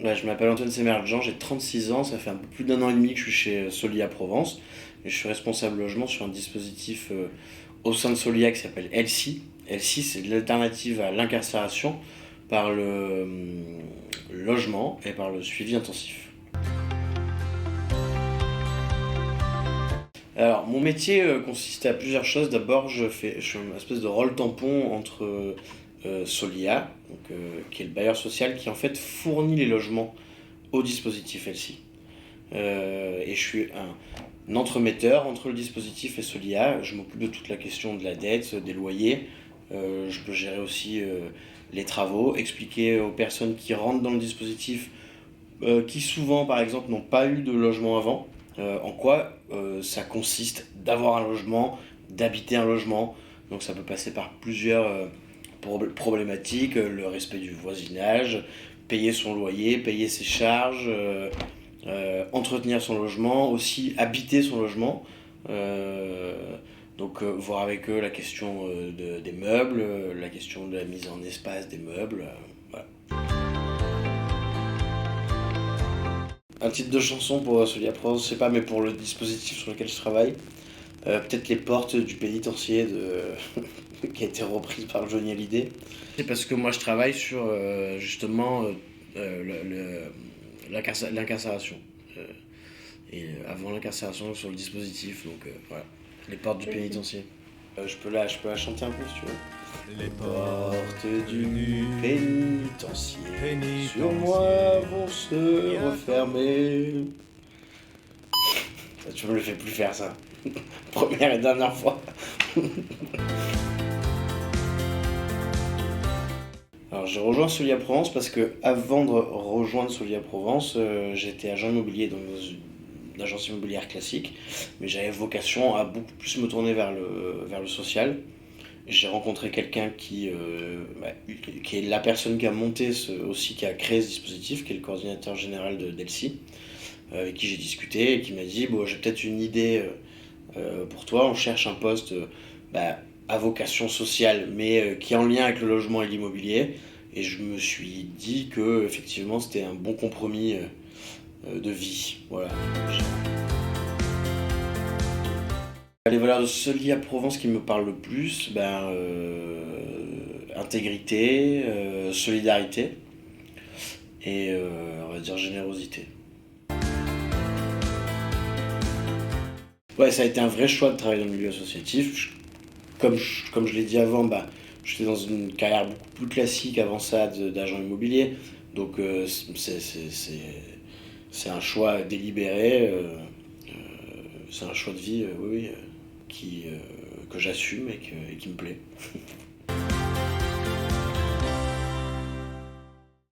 Ouais, je m'appelle Antoine Semerjean, j'ai 36 ans, ça fait un peu plus d'un an et demi que je suis chez Solia Provence et je suis responsable logement sur un dispositif au sein de Solia qui s'appelle LC. LC, c'est l'alternative à l'incarcération par le logement et par le suivi intensif. Alors, mon métier consiste à plusieurs choses. D'abord, je suis une espèce de rôle tampon entre Solia, qui est le bailleur social, qui en fait fournit les logements au dispositif LC. Et je suis un entremetteur entre le dispositif et Solia. Je m'occupe de toute la question de la dette, des loyers. Je peux gérer aussi les travaux, expliquer aux personnes qui rentrent dans le dispositif, qui souvent par exemple n'ont pas eu de logement avant, en quoi ça consiste d'avoir un logement, d'habiter un logement. Donc ça peut passer par plusieurs problématiques, le respect du voisinage, payer son loyer, payer ses charges, entretenir son logement, aussi habiter son logement. Voir avec eux la question des meubles, la question de la mise en espace des meubles. Voilà. Un titre de chanson pour Solia Provence, je sais pas, mais pour le dispositif sur lequel je travaille, peut-être Les Portes du pénitencier qui a été reprise par Johnny Hallyday. C'est parce que moi je travaille sur justement l'incarcération. Euh, avant l'incarcération sur le dispositif, voilà. Les portes du pénitencier. Je peux la chanter un peu si tu veux. Les portes du pénitencier sur moi vont se refermer. Ça, tu me le fais plus faire ça. Première et dernière fois. Alors j'ai rejoint Solia Provence parce que avant de rejoindre Solia Provence, j'étais agent immobilier dans une agence immobilière classique, mais j'avais vocation à beaucoup plus me tourner vers le social. J'ai rencontré quelqu'un qui est la personne qui a monté aussi qui a créé ce dispositif, qui est le coordinateur général de Delcy, avec qui j'ai discuté et qui m'a dit bon, j'ai peut-être une idée pour toi, on cherche un poste à vocation sociale, mais qui est en lien avec le logement et l'immobilier. Et je me suis dit que effectivement c'était un bon compromis de vie. Voilà. Les valeurs de Solia Provence qui me parlent le plus, intégrité, solidarité et on va dire générosité. Ouais, ça a été un vrai choix de travailler dans le milieu associatif. Comme je l'ai dit avant, j'étais dans une carrière beaucoup plus classique avant ça d'agent immobilier. Donc c'est un choix délibéré, c'est un choix de vie, oui, que j'assume et qui me plaît.